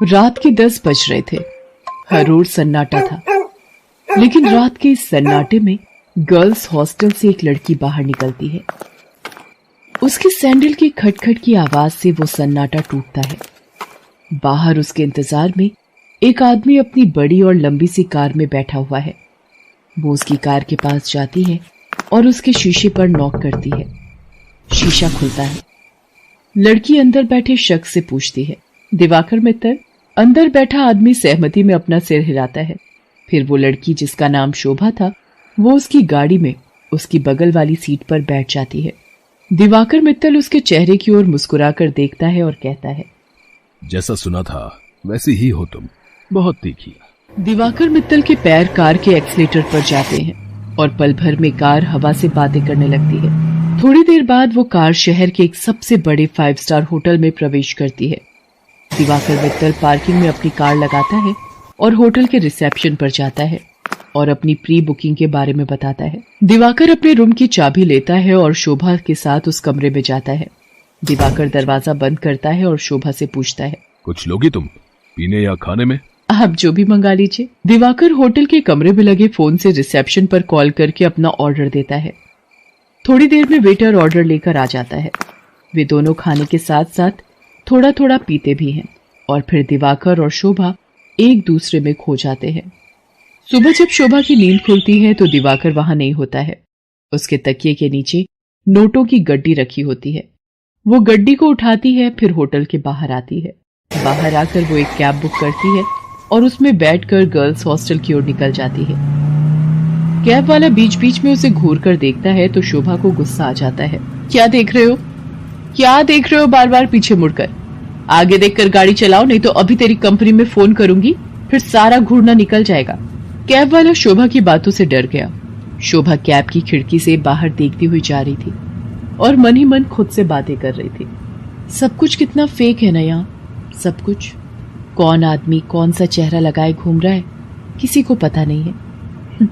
रात के 10 बज रहे थे। हर ओर सन्नाटा था, लेकिन रात के इस सन्नाटे में गर्ल्स हॉस्टल से एक लड़की बाहर निकलती है। उसके सैंडल की खटखट की आवाज से वो सन्नाटा टूटता है। बाहर उसके इंतजार में एक आदमी अपनी बड़ी और लंबी सी कार में बैठा हुआ है। वो उसकी कार के पास जाती है और उसके शीशे पर नॉक करती है। शीशा खुलता है। लड़की अंदर बैठे शख्स से पूछती है, दिवाकर मित्तल? अंदर बैठा आदमी सहमति में अपना सिर हिलाता है। फिर वो लड़की, जिसका नाम शोभा था, वो उसकी गाड़ी में उसकी बगल वाली सीट पर बैठ जाती है। दिवाकर मित्तल उसके चेहरे की ओर मुस्कुराकर देखता है और कहता है, जैसा सुना था वैसी ही हो तुम, बहुत तीखी। दिवाकर मित्तल के पैर कार के एक्सीलेटर पर जाते हैं और पल भर में कार हवा से बातें करने लगती है। थोड़ी देर बाद वो कार शहर के एक सबसे बड़े 5 स्टार होटल में प्रवेश करती है। दिवाकर मित्तल पार्किंग में अपनी कार लगाता है और होटल के रिसेप्शन पर जाता है और अपनी प्री बुकिंग के बारे में बताता है। दिवाकर अपने रूम की चाबी लेता है और शोभा के साथ उस कमरे में जाता है। दिवाकर दरवाजा बंद करता है और शोभा से पूछता है, कुछ लोगी तुम, पीने या खाने में? आप जो भी मंगा लीजिए। दिवाकर होटल के कमरे में लगे फोन से रिसेप्शन पर कॉल करके अपना ऑर्डर देता है। थोड़ी देर में वेटर ऑर्डर लेकर आ जाता है। वे दोनों खाने के साथ साथ थोड़ा थोड़ा पीते भी हैं और फिर दिवाकर और शोभा एक दूसरे में खो जाते हैं। सुबह जब शोभा की नींद खुलती है तो दिवाकर वहां नहीं होता है। उसके तकिए के नीचे नोटों की गड्डी रखी होती है। वो गड्डी को उठाती है, फिर होटल के बाहर आती है। बाहर आकर वो एक कैब बुक करती है और उसमें बैठकर गर्ल्स हॉस्टल की ओर निकल जाती है। कैब वाला बीच बीच में उसे घूर कर देखता है तो शोभा को गुस्सा आ जाता है। क्या देख रहे हो? क्या देख रहे हो बार बार पीछे मुड़कर? आगे देखकर गाड़ी चलाओ, नहीं तो अभी तेरी कंपनी में फोन करूंगी, फिर सारा घूरना निकल जाएगा। कैब वाला शोभा की बातों से डर गया। शोभा कैब की खिड़की से बाहर देखती हुई जा रही थी और मन ही मन खुद से बातें कर रही थी। सब कुछ कितना फेक है ना यहाँ, सब कुछ। कौन आदमी कौन सा चेहरा लगाए घूम रहा है, किसी को पता नहीं है।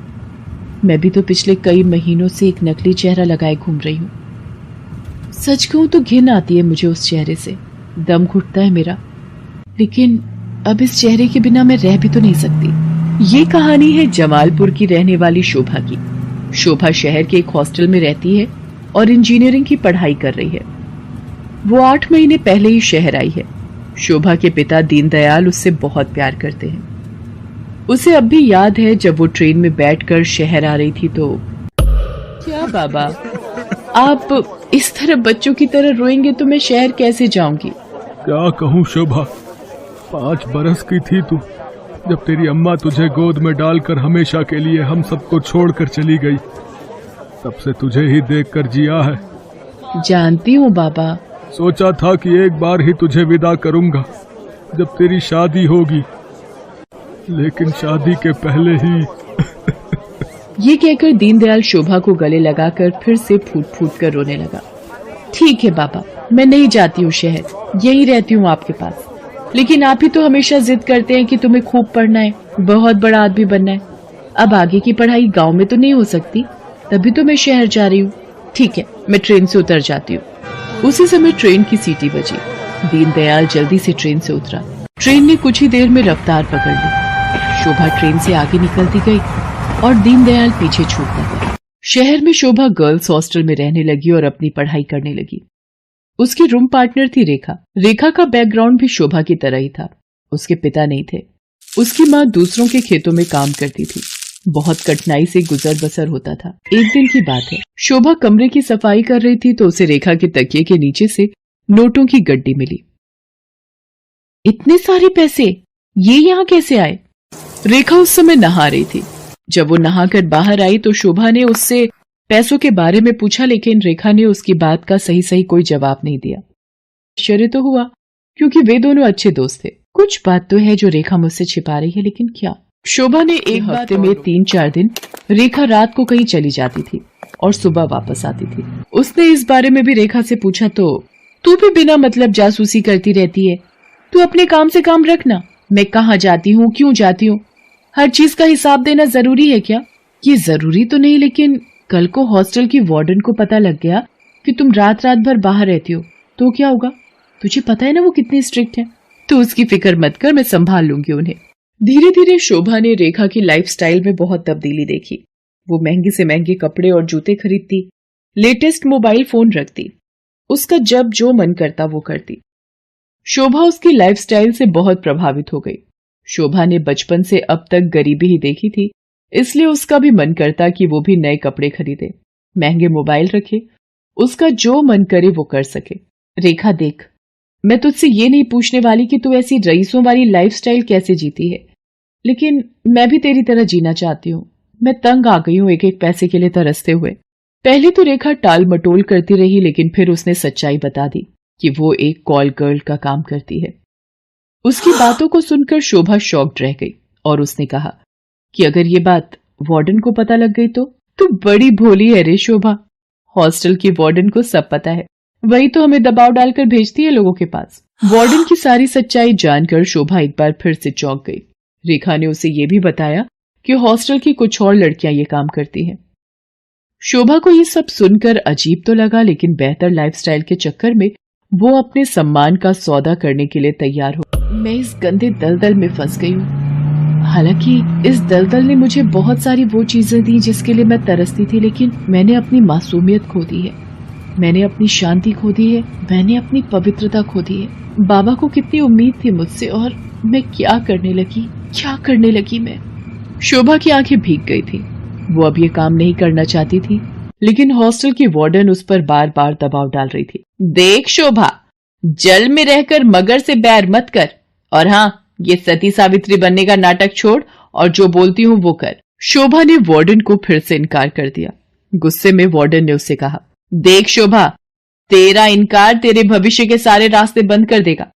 मैं भी तो पिछले कई महीनों से एक नकली चेहरा लगाए घूम रही हूँ। सच कहूं तो घिन आती है मुझे उस चेहरे से, दम घुटता है मेरा। लेकिन अब इस चेहरे के बिना मैं रह भी तो नहीं सकती। ये कहानी है जमालपुर की रहने वाली शोभा की। शोभा शहर के एक हॉस्टल में रहती है और इंजीनियरिंग की पढ़ाई कर रही है। वो 8 महीने पहले ही शहर आई है। शोभा के पिता दीनदयाल उससे बहुत प्यार करते हैं। उसे अब भी याद है जब वो ट्रेन में बैठकर शहर आ रही थी तो। क्या बाबा, आप इस तरह बच्चों की तरह रोएंगे तो मैं शहर कैसे जाऊंगी? क्या कहूँ शोभा, 5 बरस की थी तू जब तेरी अम्मा तुझे गोद में डालकर हमेशा के लिए हम सबको छोड़कर चली गई। तब से तुझे ही देखकर जिया है। जानती हूँ बाबा। सोचा था कि एक बार ही तुझे विदा करूंगा जब तेरी शादी होगी, लेकिन शादी के पहले ही। ये कहकर दीनदयाल शोभा को गले लगाकर फिर से फूट फूट कर रोने लगा। ठीक है बाबा, मैं नहीं जाती हूँ शहर, यही रहती हूँ आपके पास। लेकिन आप ही तो हमेशा जिद करते हैं कि तुम्हें खूब पढ़ना है, बहुत बड़ा आदमी बनना है। अब आगे की पढ़ाई गांव में तो नहीं हो सकती, तभी तो मैं शहर जा रही हूँ। ठीक है, मैं ट्रेन से उतर जाती हूँ। उसी समय ट्रेन की सीटी बजी। दीनदयाल जल्दी से ट्रेन से उतरा। ट्रेन ने कुछ ही देर में रफ्तार पकड़ ली। शोभा ट्रेन से आगे निकलती गई और दीनदयाल पीछे छूटता गया। शहर में शोभा गर्ल्स हॉस्टल में रहने लगी और अपनी पढ़ाई करने लगी। उसकी रूम पार्टनर थी रेखा। रेखा का बैकग्राउंड भी शोभा की तरह ही था। उसके पिता नहीं थे। उसकी माँ दूसरों के खेतों में काम करती थी। बहुत कठिनाई से गुजर बसर होता था। एक दिन की बात है, शोभा कमरे की सफाई कर रही थी तो उसे रेखा के तकिए के नीचे से नोटों की गड्डी मिली। इतने सारे पैसे, ये यहाँ कैसे आए? रेखा उस समय नहा रही थी। जब वो नहाकर बाहर आई तो शोभा ने उससे पैसों के बारे में पूछा, लेकिन रेखा ने उसकी बात का सही सही कोई जवाब नहीं दिया। आश्चर्य तो हुआ क्योंकि वे दोनों अच्छे दोस्त थे। कुछ बात तो है जो रेखा मुझसे छिपा रही है, लेकिन क्या? शोभा ने एक हफ्ते में 3-4 दिन रेखा रात को कहीं चली जाती थी और सुबह वापस आती थी। उसने इस बारे में भी रेखा से पूछा तो तू भी बिना मतलब जासूसी करती रहती है, तू अपने काम से काम रखना। मैं कहाँ जाती हूँ, क्यों जाती हूँ, हर चीज का हिसाब देना जरूरी है क्या? ये जरूरी तो नहीं, लेकिन कल को हॉस्टल की वार्डन को पता लग गया कि तुम रात रात भर बाहर रहती हो तो क्या होगा? तुझे पता है ना वो कितनी स्ट्रिक्ट है। तू उसकी फिक्र मत कर, मैं संभाल लूंगी उन्हें। धीरे धीरे शोभा ने रेखा की लाइफस्टाइल में बहुत तब्दीली देखी। वो महंगे से महंगे कपड़े और जूते खरीदती, लेटेस्ट मोबाइल फोन रखती, उसका जब जो मन करता वो करती। शोभा उसकी लाइफस्टाइल से बहुत प्रभावित हो गई। शोभा ने बचपन से अब तक गरीबी ही देखी थी, इसलिए उसका भी मन करता कि वो भी नए कपड़े खरीदे, महंगे मोबाइल रखे, उसका जो मन करे वो कर सके। रेखा देख, मैं तुझसे ये नहीं पूछने वाली कि तू ऐसी रईसों वाली लाइफस्टाइल कैसे जीती है, लेकिन मैं भी तेरी तरह जीना चाहती हूँ। मैं तंग आ गई हूँ एक एक पैसे के लिए तरसते हुए। पहले तो रेखा टाल मटोल करती रही, लेकिन फिर उसने सच्चाई बता दी कि वो एक कॉल गर्ल का काम करती है। उसकी बातों को सुनकर शोभा शॉक्ड रह गई और उसने कहा कि अगर ये बात वार्डन को पता लग गई तो बड़ी भोली है रे शोभा। हॉस्टल की वार्डन को सब पता है, वही तो हमें दबाव डालकर भेजती है लोगों के पास। वार्डन की सारी सच्चाई जानकर शोभा एक बार फिर से चौंक गई। रेखा ने उसे ये भी बताया कि हॉस्टल की कुछ और लड़कियां ये काम करती हैं। शोभा को ये सब सुनकर अजीब तो लगा, लेकिन बेहतर लाइफस्टाइल के चक्कर में वो अपने सम्मान का सौदा करने के लिए तैयार हो। मैं इस गंदे दलदल में फंस गई हूँ। हालांकि इस दलदल ने मुझे बहुत सारी वो चीजें दी जिसके लिए मैं तरसती थी, लेकिन मैंने अपनी मासूमियत खो दी है, मैंने अपनी शांति खो दी है, मैंने अपनी पवित्रता खो दी है। बाबा को कितनी उम्मीद थी मुझसे, और मैं क्या करने लगी मैं। शोभा की आंखें भीग गई थी। वो अब ये काम नहीं करना चाहती थी, लेकिन हॉस्टल की वार्डन उस पर बार बार दबाव डाल रही थी। देख शोभा, जल में रहकर मगर से बैर मत कर, और हाँ, ये सती सावित्री बनने का नाटक छोड़ और जो बोलती हूँ वो कर। शोभा ने वार्डन को फिर से इनकार कर दिया। गुस्से में वार्डन ने उससे कहा, देख शोभा, तेरा इनकार तेरे भविष्य के सारे रास्ते बंद कर देगा।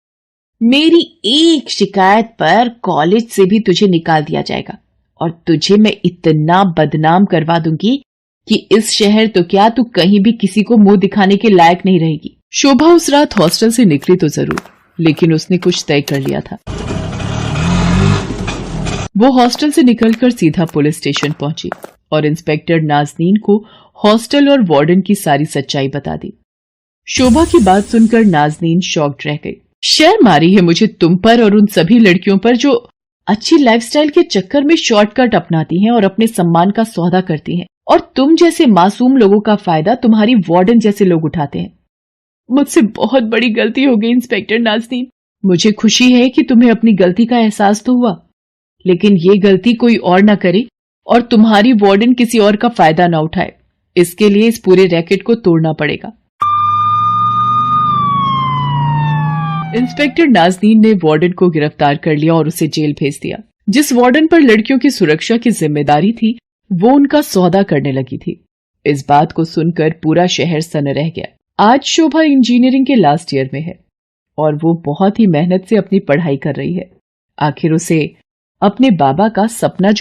मेरी एक शिकायत पर कॉलेज से भी तुझे निकाल दिया जाएगा, और तुझे मैं इतना बदनाम करवा दूंगी कि इस शहर तो क्या, तू कहीं भी किसी को मुंह दिखाने के लायक नहीं रहेगी। शोभा उस रात हॉस्टल से निकली तो जरूर, लेकिन उसने कुछ तय कर लिया था। वो हॉस्टल से निकलकर सीधा पुलिस स्टेशन पहुंची और इंस्पेक्टर नाज़नीन को हॉस्टल और वार्डन की सारी सच्चाई बता दी। शोभा की बात सुनकर नाज़नीन शॉक्ड रह गई। शर्म आ रही है मुझे तुम पर और उन सभी लड़कियों पर जो अच्छी लाइफस्टाइल के चक्कर में शॉर्टकट अपनाती हैं और अपने सम्मान का सौदा करती हैं, और तुम जैसे मासूम लोगों का फायदा तुम्हारी वार्डन जैसे लोग उठाते हैं। मुझसे बहुत बड़ी गलती हो गई इंस्पेक्टर नाज़नीन। मुझे खुशी है कि तुम्हें अपनी गलती का एहसास तो हुआ, लेकिन ये गलती कोई और ना करे और तुम्हारी वार्डन किसी और का फायदा ना उठाए। इसके लिए इस पूरे रैकेट को तोड़ना पड़ेगा। इंस्पेक्टर नाज़नीन ने वार्डन को गिरफ्तार कर लिया और उसे जेल भेज दिया। जिस वार्डन पर लड़कियों की सुरक्षा की जिम्मेदारी थी, वो उनका सौदा करने लगी थी। इस बात को सुनकर पूरा शहर सन्न रह गया। आज शोभा इंजीनियरिंग के लास्ट ईयर में है और वो बहुत ही मेहनत से अपनी पढ़ाई कर रही है। आखिर उसे अपने बाबा का सपना जो